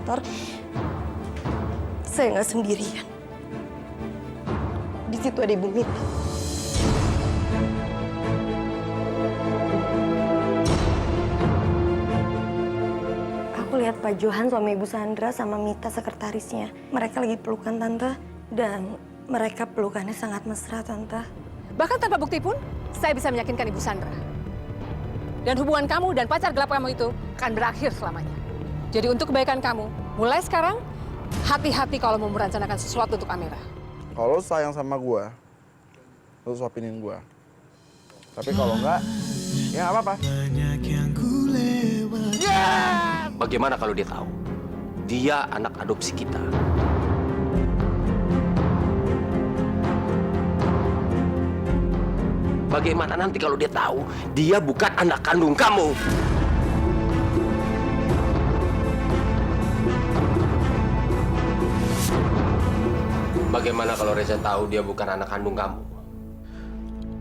kantor, saya nggak sendirian. Di situ ada Ibu Mita. Aku lihat Pak Johan suami Ibu Sandra sama Mita sekretarisnya. Mereka lagi pelukan, Tante. Dan mereka pelukannya sangat mesra, Tante. Bahkan tanpa bukti pun, saya bisa meyakinkan Ibu Sandra. Dan hubungan kamu dan pacar gelap kamu itu akan berakhir selamanya. Jadi untuk kebaikan kamu, mulai sekarang, hati-hati kalau mau merencanakan sesuatu untuk Amira. Kalau lo sayang sama gue, lo suapinin gue. Tapi kalau enggak, ya nggak apa-apa. Bagaimana kalau dia tahu? Dia anak adopsi kita. Bagaimana nanti kalau dia tahu dia bukan anak kandung kamu? Bagaimana kalau Reza tahu dia bukan anak kandung kamu?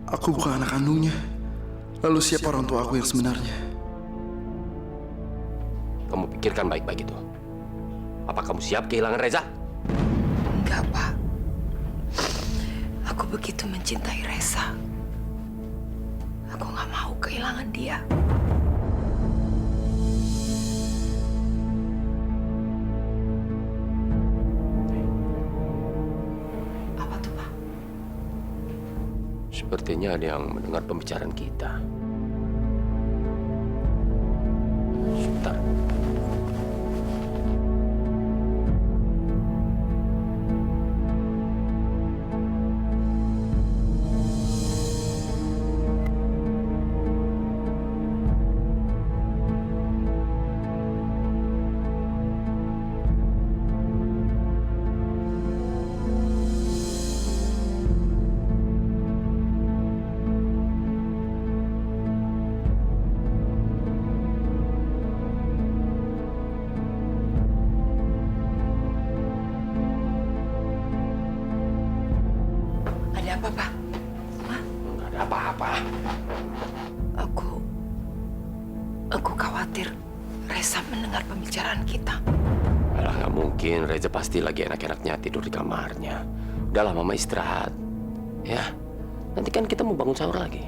Aku bukan anak kandungnya. Lalu siapa orang tua aku yang sebenarnya? Kamu pikirkan baik-baik itu. Apa kamu siap kehilangan Reza? Enggak, Pak. Aku begitu mencintai Reza. Aku nggak mau kehilangan dia. Apa tuh, Pak? Sepertinya ada yang mendengar pembicaraan kita. Sebentar. Ada apa, Pak? Nggak ada apa-apa. Aku khawatir Reza mendengar pembicaraan kita. Alah, nggak mungkin. Reza pasti lagi enak-enaknya tidur di kamarnya. Udahlah, Mama istirahat. Ya, nanti kan kita mau bangun sahur lagi.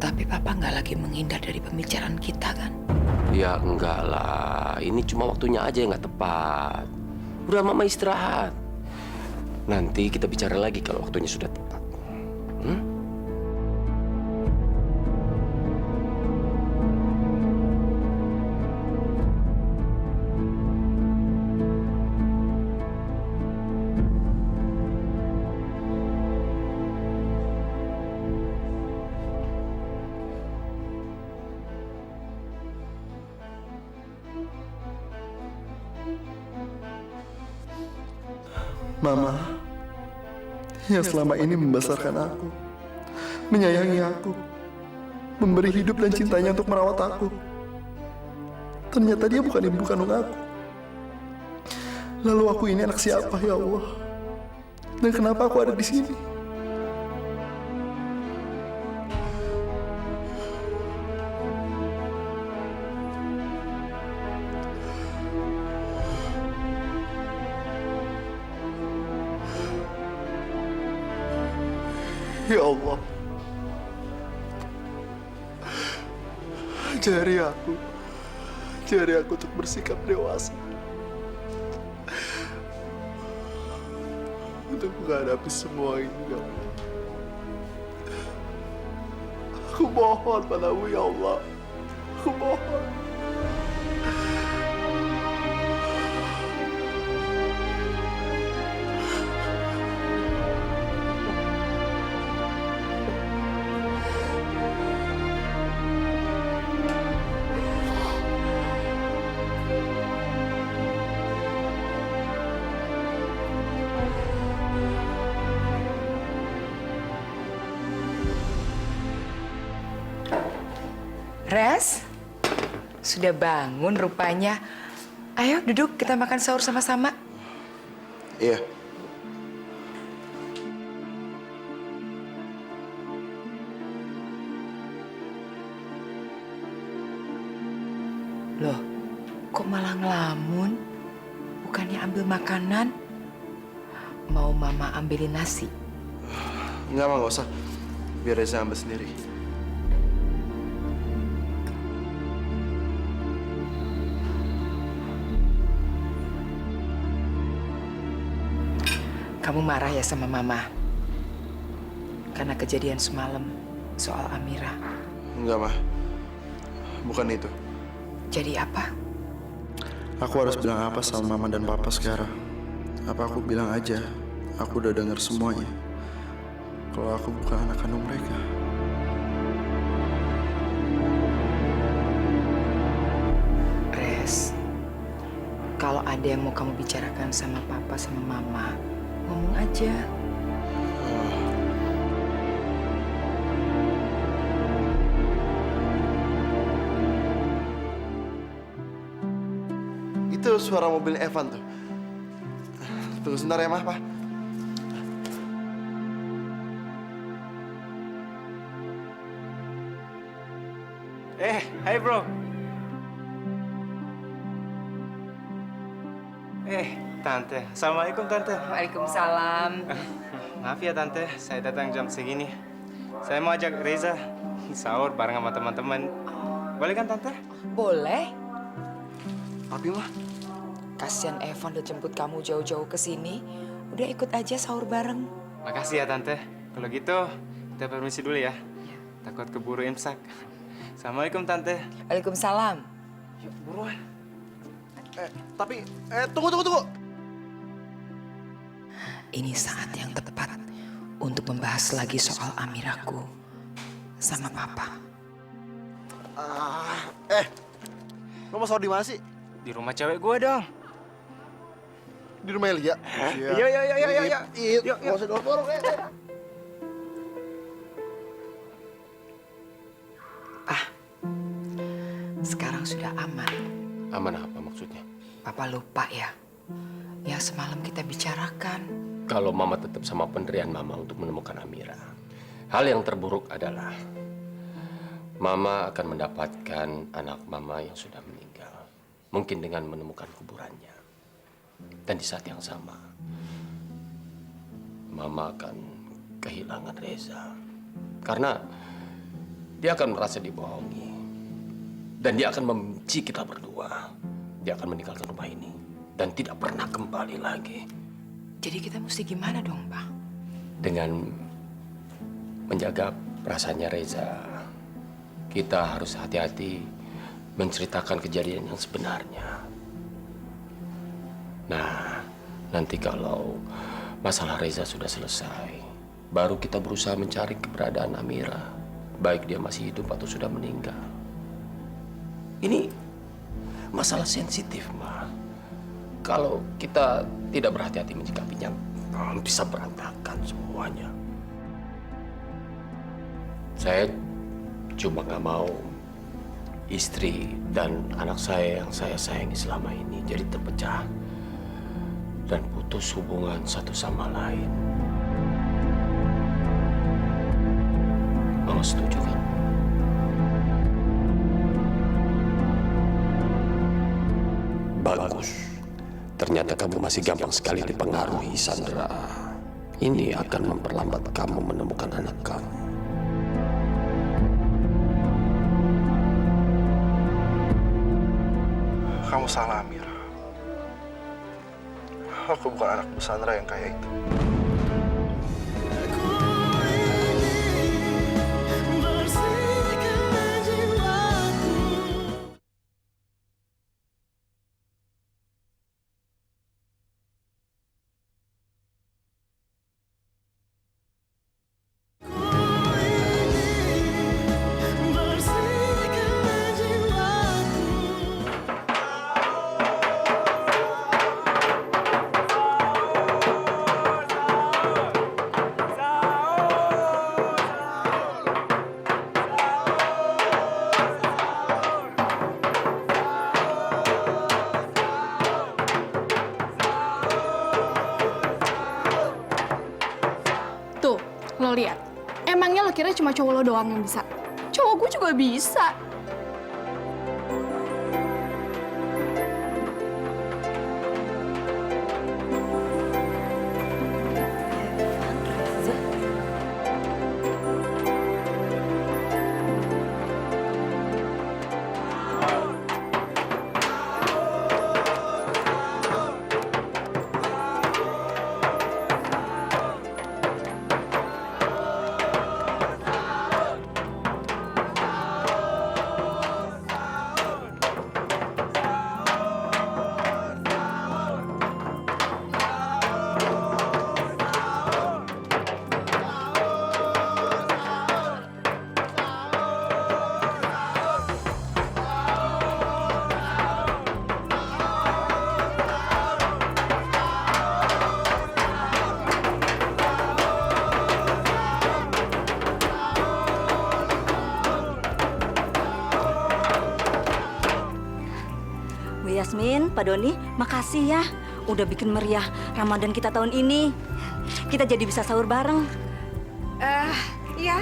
Tapi Papa nggak lagi menghindar dari pembicaraan kita, kan? Ya enggak lah, ini cuma waktunya aja yang nggak tepat. Udah, Mama istirahat. Nanti kita bicara lagi kalau waktunya sudah tepat. Mama, yang selama ini membesarkan aku, menyayangi aku, memberi hidup dan cintanya untuk merawat aku. Ternyata dia bukan ibu kandung aku. Lalu aku ini anak siapa, ya Allah? Dan kenapa aku ada di sini? Ya Allah, jari aku untuk bersikap dewasa, untuk menghadapi semua ini, ya Allah. Aku mohon padamu, ya Allah, aku mohon. Res, sudah bangun rupanya. Ayo duduk, kita makan sahur sama-sama. Iya. Loh, kok malah ngelamun? bukannya ambil makanan, mau Mama ambilin nasi? Enggak, Ma, nggak usah. Biar Reza ambil sendiri. Kamu marah ya sama Mama? Karena kejadian semalam soal Amira. Enggak, Ma. Bukan itu. Jadi apa? Aku harus bilang apa sama Mama dan Papa sekarang? Apa aku bilang aja, aku udah dengar semuanya. Kalau aku bukan anak kandung mereka. Res, kalau ada yang mau kamu bicarakan sama Papa sama Mama, ngomong aja. Itu suara mobil Evan tuh. Tunggu sebentar ya, Ma, Pa. Hai bro. Tante. Assalamualaikum Tante. Waalaikumsalam. Maaf ya Tante, saya datang jam segini. Saya mau ajak Reza sahur bareng sama teman-teman. Boleh kan Tante? Boleh. Tapi, Ma, Kasian Evan udah jemput kamu jauh-jauh ke sini. Udah ikut aja sahur bareng. Makasih ya Tante. Kalau gitu, kita permisi dulu ya. Takut keburu imsak. Assalamualaikum Tante. Waalaikumsalam. Yuk, buruan. Tunggu. Ini saat yang tepat untuk membahas lagi soal Amiraku sama Papa. Lo mau sahur di mana sih? Di rumah cewek gue dong. Di rumah Elia? Yuk. Nggak usah dorong. Sekarang sudah aman. Aman apa maksudnya? Papa lupa ya, yang semalam kita bicarakan. Kalau Mama tetap sama pendirian Mama untuk menemukan Amira, hal yang terburuk adalah Mama akan mendapatkan anak Mama yang sudah meninggal. Mungkin dengan menemukan kuburannya. Dan di saat yang sama, Mama akan kehilangan Reza. Karena dia akan merasa dibohongi. Dan dia akan membenci kita berdua. Dia akan meninggalkan rumah ini. Dan tidak pernah kembali lagi. Jadi kita mesti gimana dong, Bang? Dengan menjaga perasaannya Reza, kita harus hati-hati menceritakan kejadian yang sebenarnya. Nah, nanti kalau masalah Reza sudah selesai, baru kita berusaha mencari keberadaan Amira, baik dia masih hidup atau sudah meninggal. Ini masalah sensitif, Ma. Kalau kita tidak berhati-hati menyikapinya, bisa berantakan semuanya. Saya cuma nggak mau istri dan anak saya yang saya sayangi selama ini jadi terpecah dan putus hubungan satu sama lain. Mama setuju kan? Bagus. Ternyata kamu masih gampang sekali dipengaruhi, Sandra. Ini akan memperlambat kamu menemukan anak kamu. Kamu salah, Amira. Aku bukan anak Bu Sandra yang kayak itu. Tuh, lo lihat. Emangnya lo kira cuma cowok lo doang yang bisa? Cowok gue juga bisa. Yasmin, Pak Doni, makasih ya. Udah bikin meriah Ramadan kita tahun ini. Kita jadi bisa sahur bareng. Iya.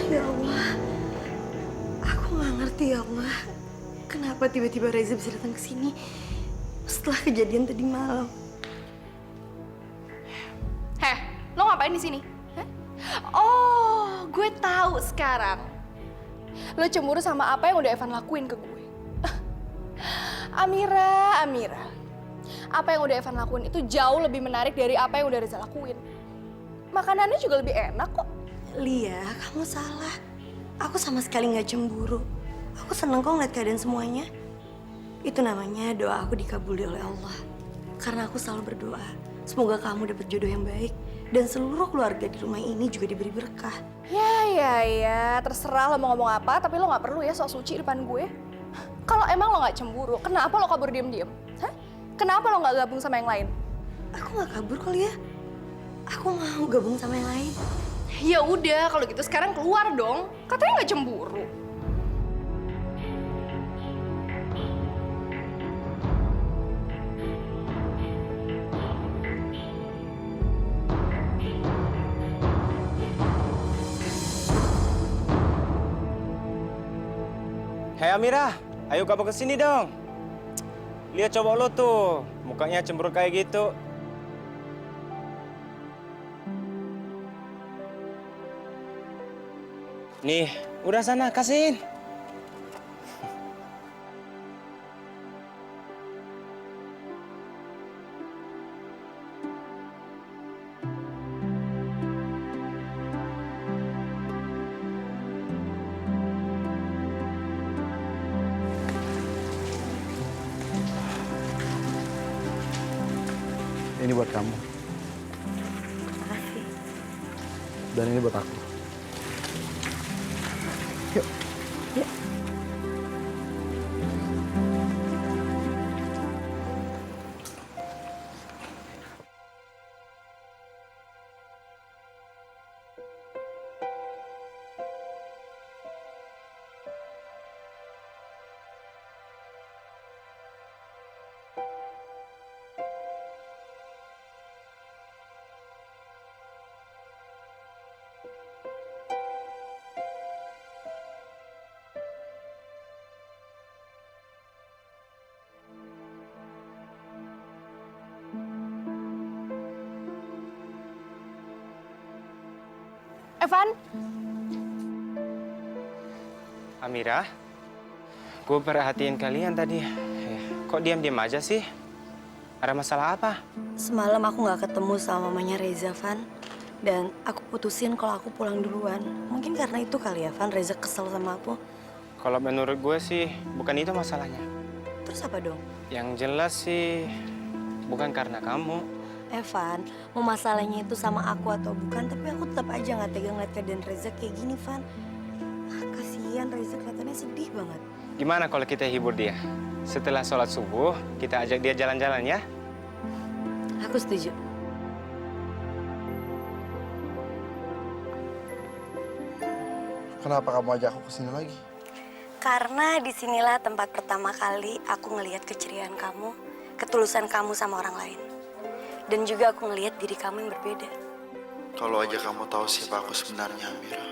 Ya Allah, aku nggak ngerti ya Allah. Kenapa tiba-tiba Reza bisa datang ke sini setelah kejadian tadi malam? Heh, lo ngapain di sini? Hah? Oh, gue tahu sekarang. Lo cemburu sama apa yang udah Evan lakuin ke gue. Amira. Apa yang udah Evan lakuin itu jauh lebih menarik dari apa yang udah Reza lakuin. Makanannya juga lebih enak kok. Lia, kamu salah. Aku sama sekali nggak cemburu. Aku seneng kok ngeliat keadaan semuanya. Itu namanya doa aku dikabuli oleh Allah. Karena aku selalu berdoa, semoga kamu dapat jodoh yang baik dan seluruh keluarga di rumah ini juga diberi berkah. Ya, terserah lo mau ngomong apa, tapi lo nggak perlu ya sok suci depan gue. Kalau emang lo nggak cemburu, kenapa lo kabur diem-diem? Hah? Kenapa lo nggak gabung sama yang lain? Aku nggak kabur kok, Lia. Aku mau gabung sama yang lain. Ya udah, kalau gitu sekarang keluar dong. Katanya nggak cemburu. Hei Amira, ayo kamu ke sini dong. Lihat coba lo tuh, mukanya cemberut kayak gitu. Nih, udah sana kasihin. Ini buat kamu. Makasih. Dan ini buat aku. Yuk. Yuk. Evan, Amira, gue perhatiin kalian tadi. Kok diam-diam aja sih? Ada masalah apa? Semalam aku nggak ketemu sama mamanya Reza, Van. Dan aku putusin kalau aku pulang duluan. Mungkin karena itu kali ya, Van, Reza kesel sama aku. Kalau menurut gue sih, bukan itu masalahnya. Terus apa dong? Yang jelas sih, bukan karena kamu. Evan, mau masalahnya itu sama aku atau bukan, tapi aku tetap aja nggak tega ngeliat keadaan Reza kayak gini, Van. Kasihan Reza, kelihatannya sedih banget. Gimana kalau kita hibur dia? Setelah sholat subuh, kita ajak dia jalan-jalan ya? Aku setuju. Kenapa kamu ajak aku kesini lagi? Karena disinilah tempat pertama kali aku ngelihat keceriaan kamu, ketulusan kamu sama orang lain. Dan juga aku ngelihat diri kamu yang berbeda. Kalau aja kamu tahu siapa aku sebenarnya, Amira,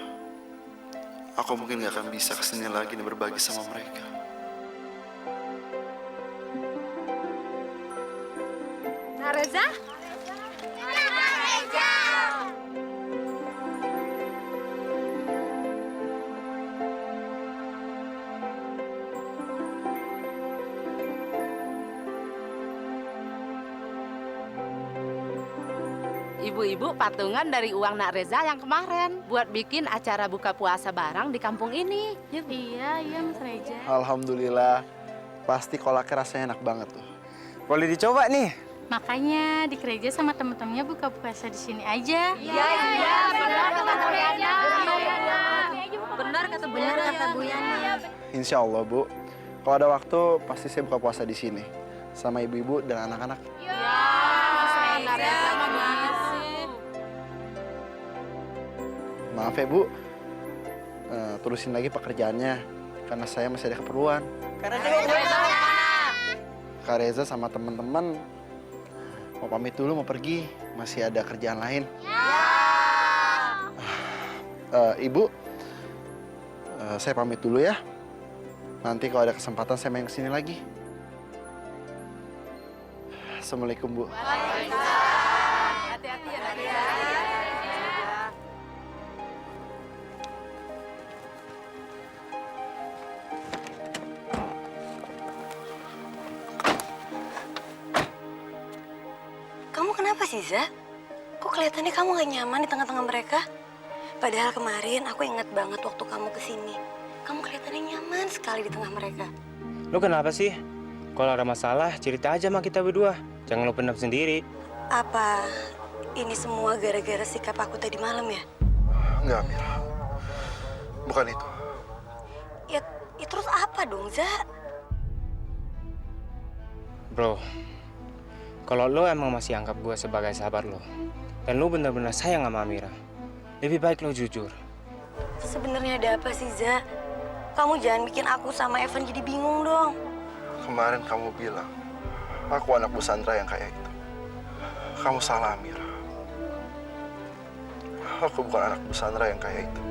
aku mungkin gak akan bisa kesini lagi dan berbagi sama mereka. Nah, Reza? Ibu-ibu patungan dari uang Nak Reza yang kemarin buat bikin acara buka puasa bareng di kampung ini. Yuk. iya Mas Reza. Alhamdulillah, pasti kolaknya rasanya enak banget tuh. Boleh dicoba nih. Makanya di gereja sama temen-temennya buka puasa di sini aja. Iya, benar kata Bu Yana. Benar kata Bu Yana. Insya Allah, Bu. Kalau ada waktu, pasti saya buka puasa di sini. Sama ibu-ibu dan anak-anak. Ya. Maaf ya Bu, terusin lagi pekerjaannya karena saya masih ada keperluan. Kak Reza sama teman-teman mau pamit dulu, mau pergi, masih ada kerjaan lain. Ibu, saya pamit dulu ya. Nanti kalau ada kesempatan saya main kesini lagi. Assalamualaikum Bu. Hati-hati ya Nadia. Kamu kenapa sih, Za? Kok kelihatannya kamu gak nyaman di tengah-tengah mereka? Padahal kemarin aku ingat banget waktu kamu kesini. Kamu kelihatannya nyaman sekali di tengah mereka. Lu kenapa sih? Kalau ada masalah, cerita aja sama kita berdua. Jangan lu pendam sendiri. Apa ini semua gara-gara sikap aku tadi malam ya? Enggak, Mira. Bukan itu. Ya terus apa dong, Za? Bro, kalau lo emang masih anggap gue sebagai sahabat lo, dan lo benar-benar sayang sama Amira, lebih baik lo jujur. Sebenarnya ada apa sih, Za? Kamu jangan bikin aku sama Evan jadi bingung dong. Kemarin kamu bilang, aku anak Bu Sandra yang kayak itu. Kamu salah, Amira. Aku bukan anak Bu Sandra yang kayak itu.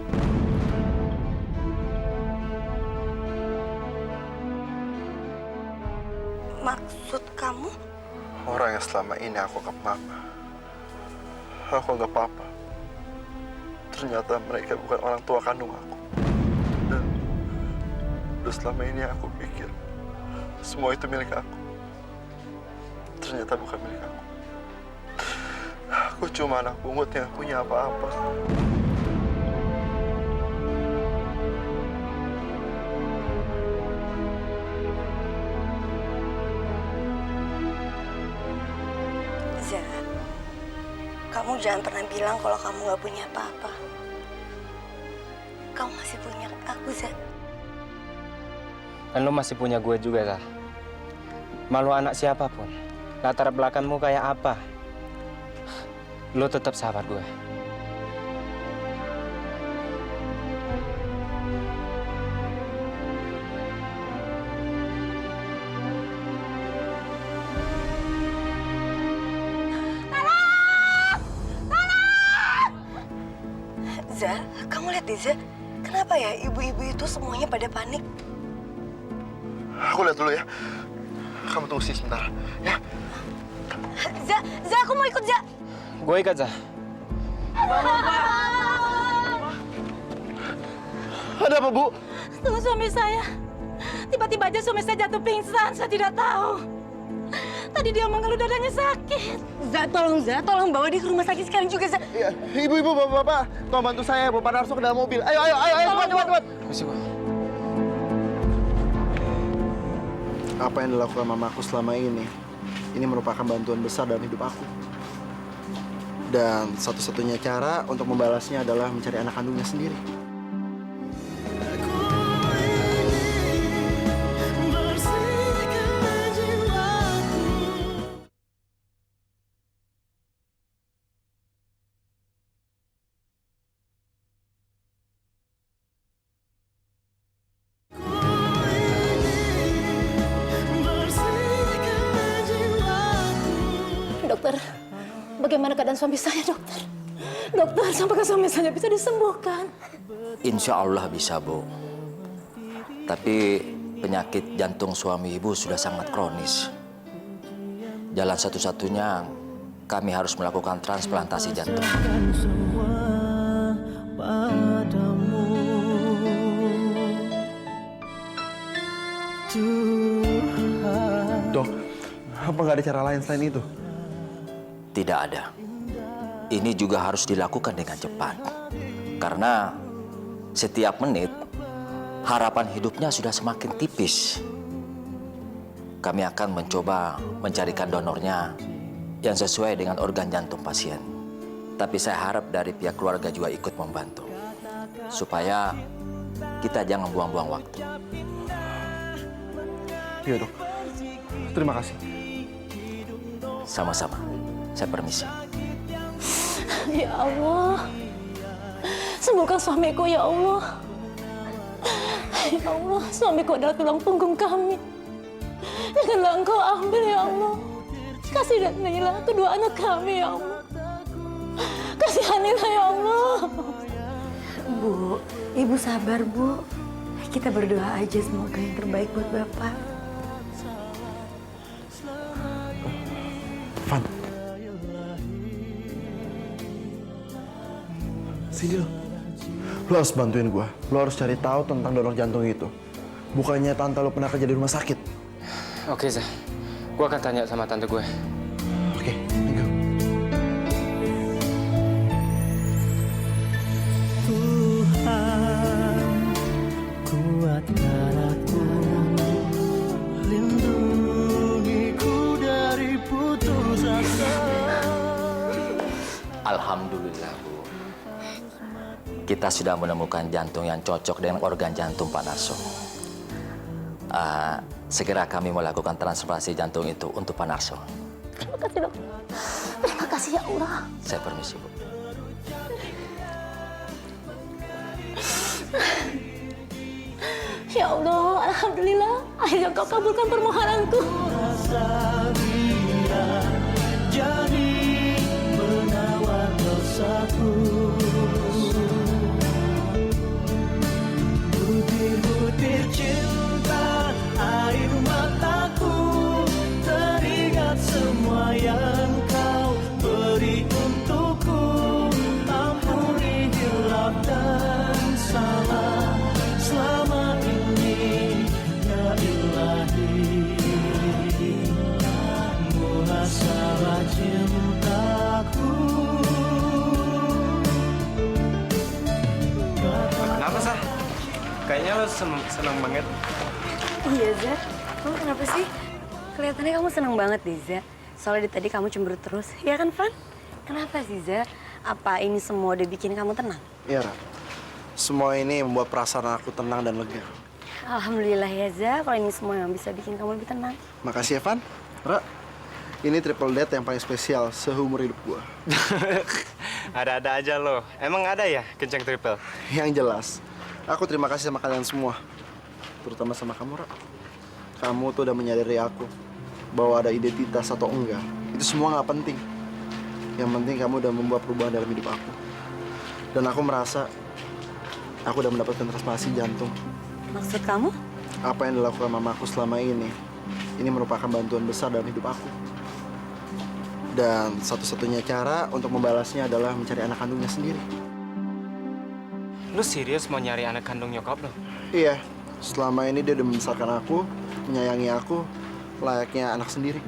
Maksud kamu? Orang yang selama ini aku anggap mama, aku anggap papa. Ternyata mereka bukan orang tua kandung aku. Dan selama ini aku pikir semua itu milik aku. Ternyata bukan milik aku. Aku cuma anak pungut yang punya apa-apa. Za, kamu jangan pernah bilang kalau kamu gak punya apa-apa. Kamu masih punya aku, Za. Dan lo masih punya gue juga, Zah. Malu anak siapapun, latar belakangmu kayak apa, lo tetap sahabat gue. Za, kamu lihat deh, Za. Kenapa ya ibu-ibu itu semuanya pada panik? Aku lihat dulu ya. Kamu tunggu sini sebentar, ya. Za, aku mau ikut, Za. Gue ikat, Zah. Ada apa, Bu? Tunggu suami saya. Tiba-tiba aja suami saya jatuh pingsan, saya tidak tahu. Tadi dia mengeluh dadanya sakit. Za, tolong bawa dia ke rumah sakit sekarang juga, Za. Iya, ibu-ibu, bapak-bapak, tolong bantu saya, Bapak Narso ke dalam mobil. Ayo, cepat. Masih gue. Apa yang dilakukan mamaku selama ini merupakan bantuan besar dalam hidup aku. Dan satu-satunya cara untuk membalasnya adalah mencari anak kandungnya sendiri. Dokter, bagaimana keadaan suami saya, dokter? Dokter, sampaikan suami saya bisa disembuhkan. Insya Allah bisa, Bu. Tapi penyakit jantung suami ibu sudah sangat kronis. Jalan satu-satunya kami harus melakukan transplantasi jantung. Dok, apa nggak ada cara lain selain itu? Tidak ada. Ini juga harus dilakukan dengan cepat. Karena setiap menit, harapan hidupnya sudah semakin tipis. Kami akan mencoba mencarikan donornya yang sesuai dengan organ jantung pasien. Tapi saya harap dari pihak keluarga juga ikut membantu. Supaya kita jangan buang-buang waktu. Iya, Dok. Terima kasih. Sama-sama. Saya permisi. Ya Allah, sembuhkan suamiku ya Allah. Ya Allah, suamiku adalah tulang punggung kami. Janganlah Engkau ambil ya Allah. Kasihanilah kedua anak kami ya Allah. Kasihanilah ya Allah. Bu, Ibu sabar, Bu. Kita berdoa aja semoga yang terbaik buat Bapak. Van. Sini lo. Lo harus bantuin gue. Lo harus cari tahu tentang donor jantung itu. Bukannya tante lo pernah kerja di rumah sakit. Oke, Zah. Gue akan tanya sama tante gue. Oke, thank you. Tuhan, kuatkan aku, lindungiku dari putus asa. Alhamdulillah, Bu. Kita sudah menemukan jantung yang cocok dengan organ jantung Pak Narso. Segera kami melakukan transplantasi jantung itu untuk Pak Narso. Terima kasih dok. Terima kasih ya Allah. Saya permisi, Bu. Ya Allah, alhamdulillah. Akhirnya Kau kabulkan permohonanku. Jadi penawar dosaku. Butir-butir cinta air mataku, teringat semua yang Kau beri untukku. Ampuni hilaf dan salah selama ini, ya Ilahi. Muhasabah cintaku. Kenapa, Sah? Kayaknya lo seneng banget. Iya, Zah. Kamu kenapa sih? Kelihatannya kamu seneng banget deh, Zah. Soalnya dari tadi kamu cemberut terus. Ya kan, Van? Kenapa sih, Zah? Apa ini semua udah bikin kamu tenang? Iya, Ra. Semua ini membuat perasaan aku tenang dan lega. Alhamdulillah ya, Zah. Kalau ini semua yang bisa bikin kamu lebih tenang. Makasih ya, Van. Ra, ini triple date yang paling spesial seumur hidup gua. Ada-ada aja lo. Emang ada ya kencang triple? Yang jelas, aku terima kasih sama kalian semua. Terutama sama kamu, Ra. Kamu tuh udah menyadari aku bahwa ada identitas atau enggak. Itu semua nggak penting. Yang penting kamu udah membuat perubahan dalam hidup aku. Dan aku merasa aku udah mendapatkan transplantasi jantung. Maksud kamu? Apa yang dilakukan mamaku selama ini merupakan bantuan besar dalam hidup aku. Dan satu-satunya cara untuk membalasnya adalah mencari anak kandungnya sendiri. Lu serius mau nyari anak kandung nyokap lo? Iya, selama ini dia udah membesarkan aku, menyayangi aku, layaknya anak sendiri.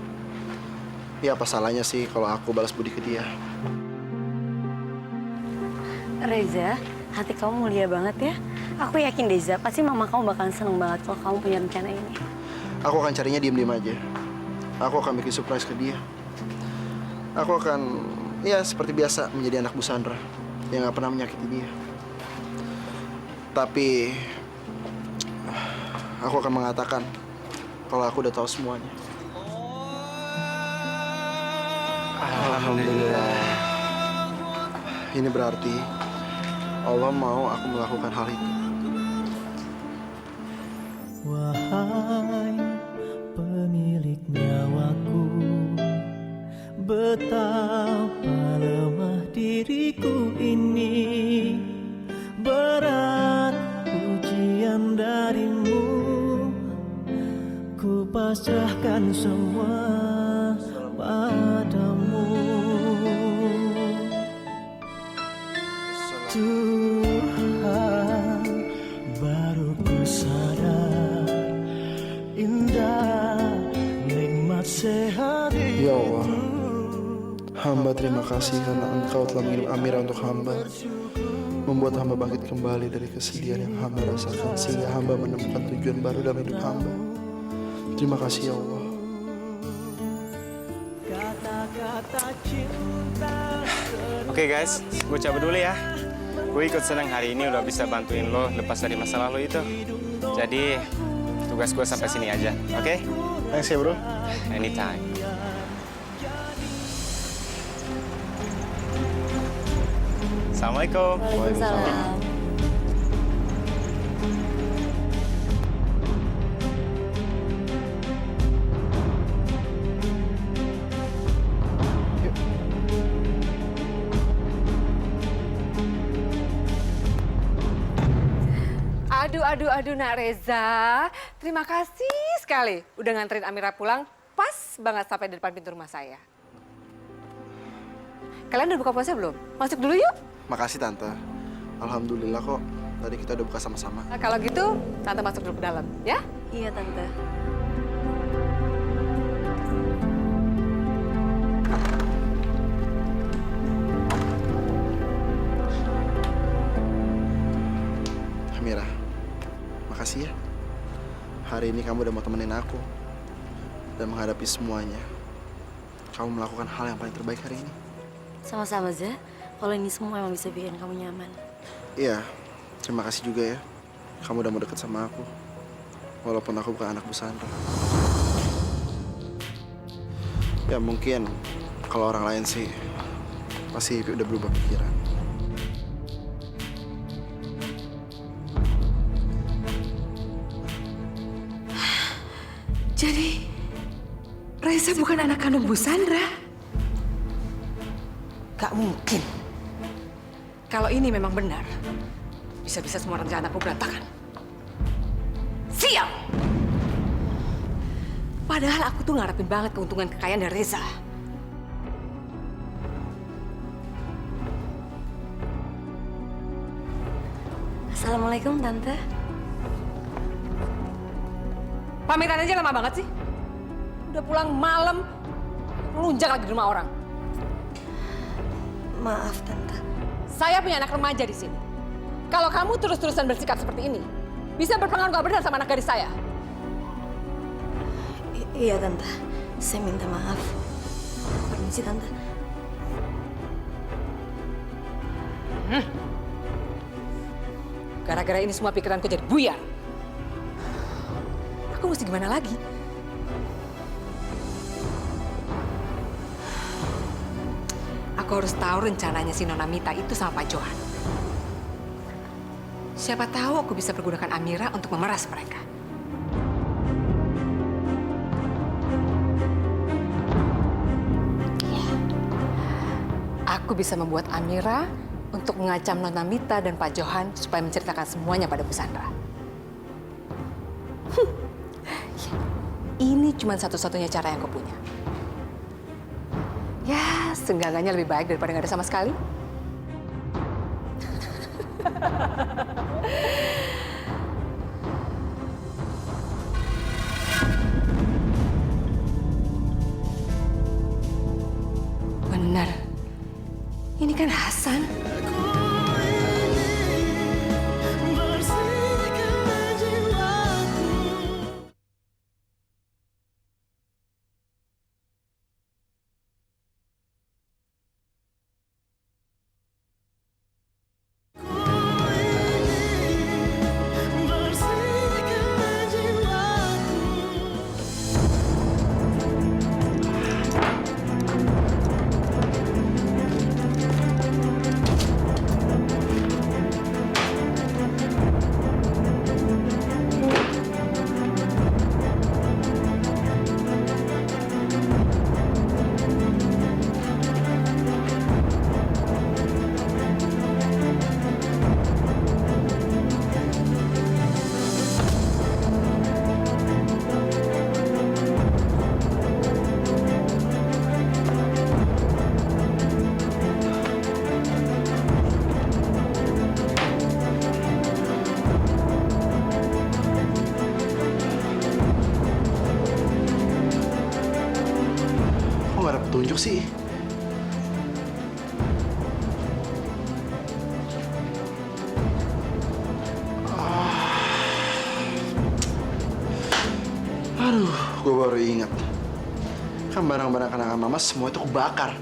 Ya apa salahnya sih kalau aku balas budi ke dia? Reza, hati kamu mulia banget ya. Aku yakin Deza, pasti mama kamu bakalan seneng banget kalau kamu punya rencana ini. Aku akan carinya diem-diem aja. Aku akan bikin surprise ke dia. Aku akan, ya seperti biasa, menjadi anak Bu Sandra yang gak pernah menyakiti dia. Tapi, aku akan mengatakan kalau aku udah tahu semuanya. Alhamdulillah. Ini berarti Allah mau aku melakukan hal itu. Wahai pemilik nyawaku, betapa lemah diriku ini. Berat ujian darimu, ku pasrahkan semua padamu. Tuhan, baru ku sadar indah nikmat sehat. Ya Allah, hamba terima kasih karena Engkau telah mengirim Amira untuk hamba, membuat hamba bangkit kembali dari kesedihan yang hamba rasakan, sehingga hamba menemukan tujuan baru dalam hidup hamba. Terima kasih ya Allah. Oke guys, gue cabut dulu ya. Gue ikut senang hari ini udah bisa bantuin lo lepas dari masa lalu itu. Jadi tugas gue sampai sini aja, oke? Thanks ya bro. Anytime. Assalamualaikum. Waalaikumsalam. Aduh, Nak Reza. Terima kasih sekali udah nganterin Amira pulang pas banget sampai di depan pintu rumah saya. Kalian udah buka puasa belum? Masuk dulu yuk. Makasih Tante. Alhamdulillah kok. Tadi kita udah buka sama-sama. Nah, kalau gitu, Tante masuk dulu ke dalam, ya? Iya, Tante. Amira, makasih ya. Hari ini kamu udah mau temenin aku. Dan menghadapi semuanya. Kamu melakukan hal yang paling terbaik hari ini. Sama-sama, Za. Kalau ini semua emang bisa bikin kamu nyaman. Iya, terima kasih juga ya. Kamu udah mau deket sama aku. Walaupun aku bukan anak Bu Sandra. Ya mungkin kalau orang lain sih pasti udah berubah pikiran. Jadi, Reza bukan anak kandung Bu Sandra? Gak mungkin. Kalau ini memang benar, bisa-bisa semua rencana aku berantakan. Siap! Padahal aku tuh ngarepin banget keuntungan kekayaan dari Reza. Assalamualaikum, Tante. Pamitan aja lama banget sih. Udah pulang malam, melunjak lagi di rumah orang. Maaf, Tante. Saya punya anak remaja di sini. Kalau kamu terus-terusan bersikap seperti ini, bisa berpengaruh gak benar sama anak gadis saya. Iya, Tante. Saya minta maaf. Permisi, Tante. Gara-gara ini semua pikiranku jadi buyar. Aku mesti gimana lagi? Aku harus tahu rencananya si Nona Mita itu sama Pak Johan. Siapa tahu aku bisa pergunakan Amira untuk memeras mereka. Aku bisa membuat Amira untuk mengancam Nona Mita dan Pak Johan supaya menceritakan semuanya pada Bu Sandra. Ini cuma satu-satunya cara yang aku punya. Ya, seenggaknya lebih baik daripada nggak ada sama sekali. Benar. Ini kan Hasan. Tunjuk sih. Aduh, gue baru ingat. Kan barang-barang kenangan mama semua itu kebakar.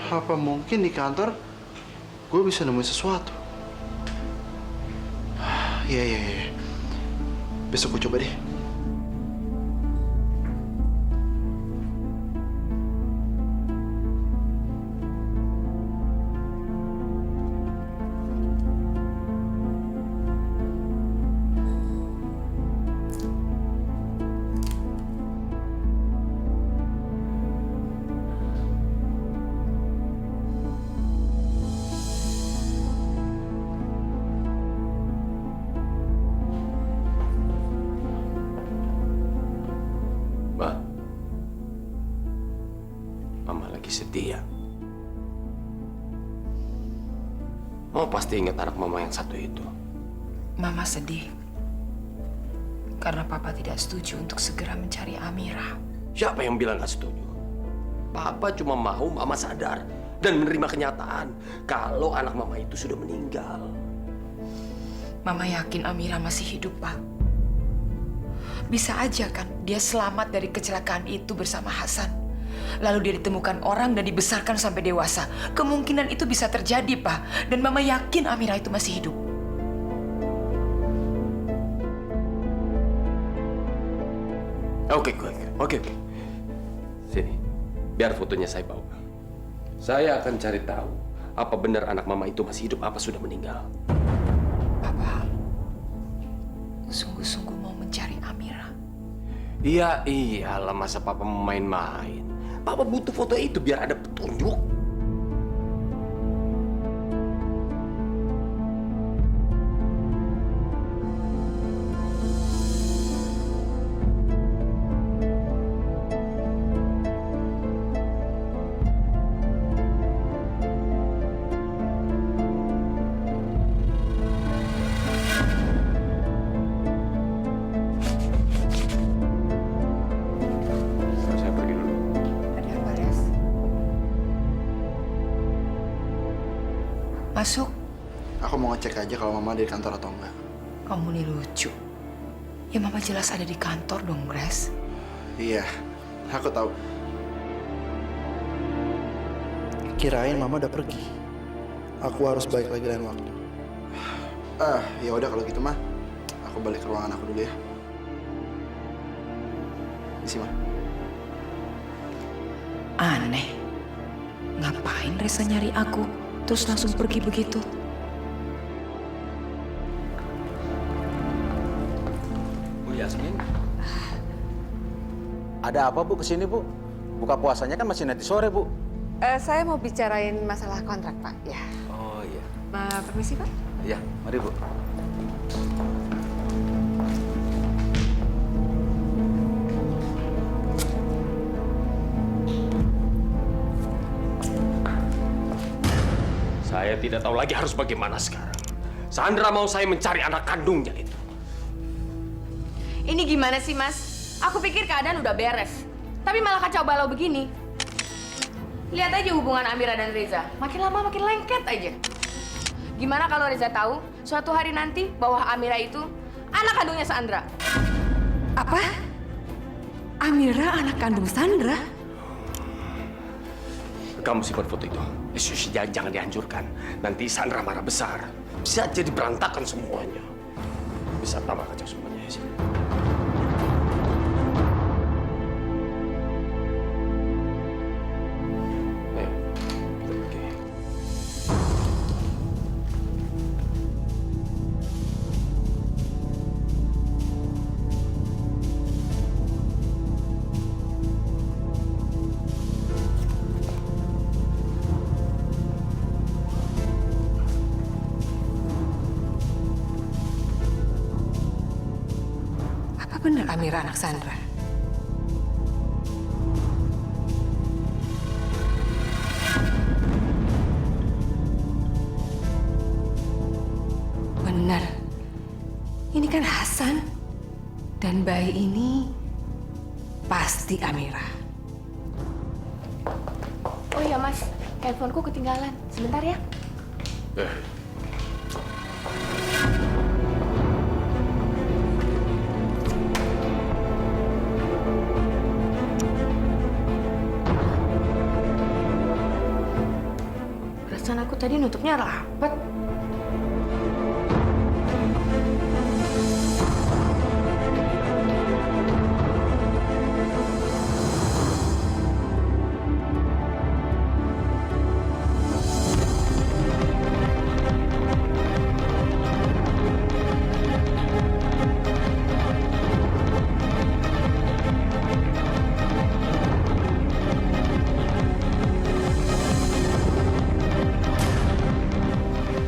Apa mungkin di kantor gue bisa nemuin sesuatu? Iya. Besok gue coba deh. dia. Mama pasti ingat anak mama yang satu itu. Mama sedih karena Papa tidak setuju untuk segera mencari Amira. Siapa yang bilang gak setuju? Papa cuma mau mama sadar dan menerima kenyataan kalau anak mama itu sudah meninggal. Mama yakin Amira masih hidup, Pak. Bisa aja kan dia selamat dari kecelakaan itu bersama Hasan. Lalu dia ditemukan orang dan dibesarkan sampai dewasa. Kemungkinan itu bisa terjadi, Pak. Dan Mama yakin Amira itu masih hidup. Oke. Sini, biar fotonya saya bawa. Saya akan cari tahu apa benar anak mama itu masih hidup, apa sudah meninggal. Papa, sungguh-sungguh mau mencari Amira. Iya, iyalah masa papa mau main-main. Papa butuh foto itu biar ada petunjuk. Saya pergi dulu. Ada apa, Res? Masuk. Aku mau ngecek aja kalau mama ada di kantor atau enggak. Kamu nih lucu. Ya Mama jelas ada di kantor dong, Res. Iya, aku tahu. Kirain mama udah pergi. Aku harus balik lagi lain waktu. Ya udah kalau gitu mah, aku balik ke ruangan aku dulu ya. Isi mah. Aneh. Ngapain Reza nyari aku, terus langsung pergi begitu? Bu Yasmin. Ada apa Bu kesini Bu? Buka puasanya kan masih nanti sore Bu. Saya mau bicarain masalah kontrak, Pak. Ya. Oh iya. Permisi, Pak. Iya, mari Bu. Saya tidak tahu lagi harus bagaimana sekarang. Sandra mau saya mencari anak kandungnya itu. Ini gimana sih, Mas? Aku pikir keadaan udah beres. Tapi malah kacau balau begini. Lihat aja hubungan Amira dan Reza. Makin lama makin lengket aja. Gimana kalau Reza tahu suatu hari nanti bahwa Amira itu anak kandungnya Sandra? Apa? Amira anak kandung Sandra? Kamu simpan foto itu. Jangan dihancurkan. Nanti Sandra marah besar. Bisa jadi berantakan semuanya. Bisa tambah kacau semuanya. Ayo, kita pergi. Apa benar Amira anak Sandra? Benar. Ini kan Hasan. Dan bayi ini pasti Amira. Oh iya, Mas. Handphoneku ketinggalan. Sebentar ya. Perasaan aku tadi nutupnya rapat.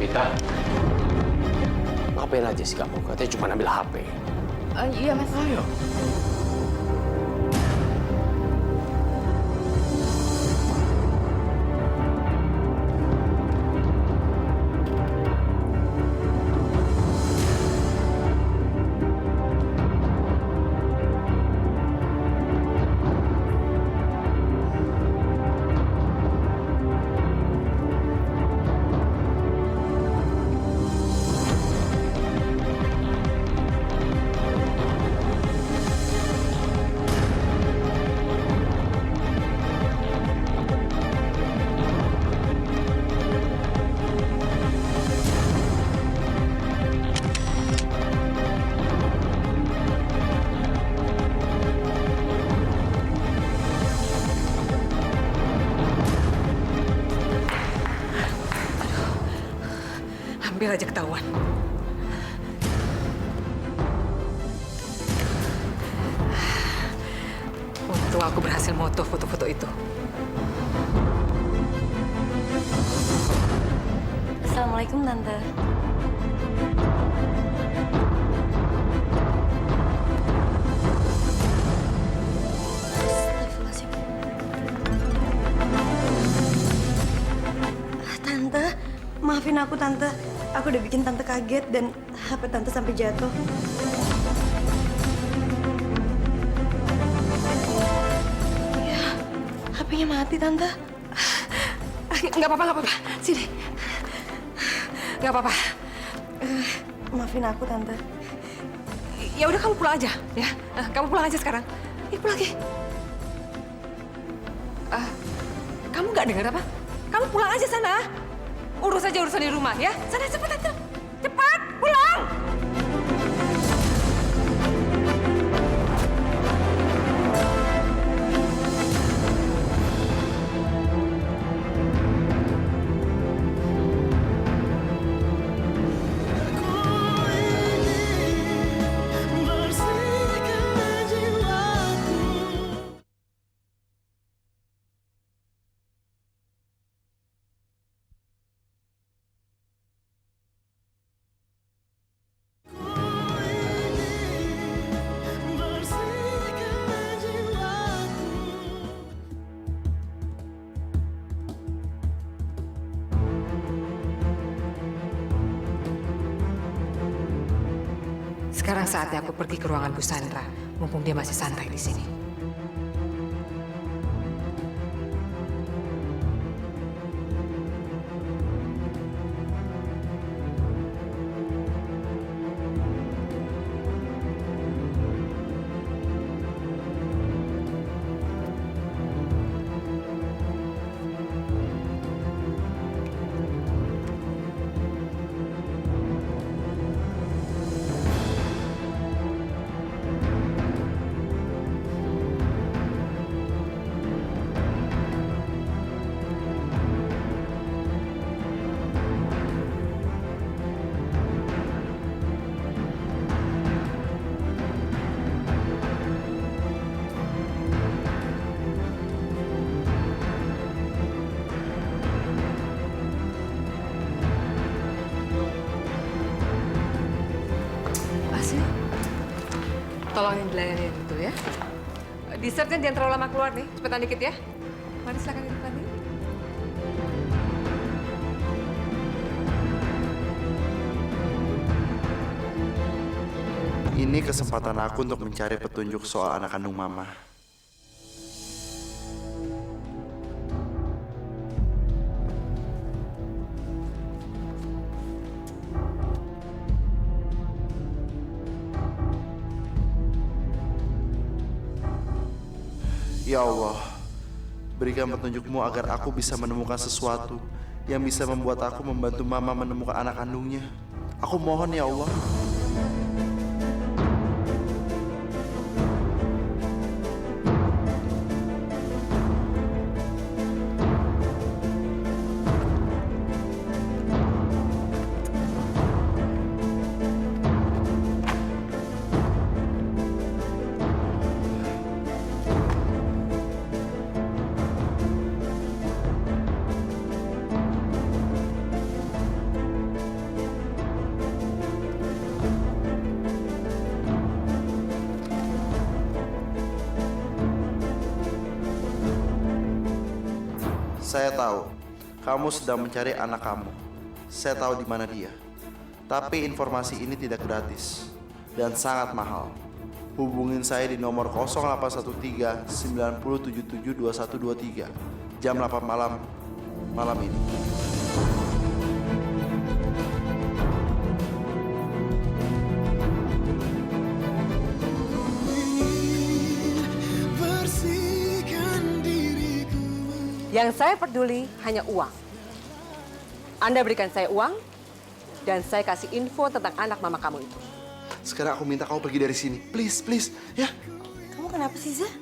Mita, ngapain aja sih kamu? Katanya cuma ambil HP. Iya, Mas. Ayo. hampir aja ketahuan. Untung aku berhasil moto foto-foto itu. Assalamualaikum, Tante. Astagfirullahaladzim. Tante, maafin aku, Tante. Aku udah bikin Tante kaget dan HP Tante sampai jatuh. Ya, HP-nya mati, Tante. Nggak apa-apa. Sini. Nggak apa-apa. Maafin aku, Tante. Ya udah kamu pulang aja, ya. Kamu pulang aja sekarang. Pulang lagi. Kamu nggak dengar apa? Kamu pulang aja sana. Urus aja urusan di rumah, ya. Sana cepat aja. Cepat, pulang. Sekarang saatnya aku pergi ke ruangan Bu Sandra, mumpung dia masih santai di sini. Tolongin dilayani itu ya. Dessertnya jangan terlalu lama keluar nih, cepetan dikit ya. Mari silakan dinikmati. Ini kesempatan aku untuk mencari petunjuk soal anak kandung Mama. Ya Allah, berikan petunjuk-Mu agar aku bisa menemukan sesuatu yang bisa membuat aku membantu Mama menemukan anak kandungnya. Aku mohon ya Allah. Saya tahu, kamu sedang mencari anak kamu. Saya tahu di mana dia. Tapi informasi ini tidak gratis dan sangat mahal. Hubungin saya di nomor 0813 9077 2123 jam 8 malam ini. Yang saya peduli hanya uang. Anda berikan saya uang, dan saya kasih info tentang anak mama kamu itu. Sekarang aku minta kamu pergi dari sini. Please, ya. Kamu kenapa sih, Zah?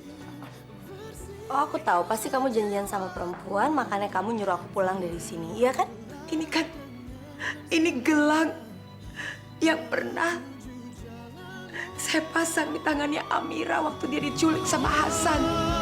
Oh, aku tahu. Pasti kamu janjian sama perempuan, makanya kamu nyuruh aku pulang dari sini. Iya kan? Ini kan Ini gelang yang pernah saya pasang di tangannya Amira waktu dia diculik sama Hasan.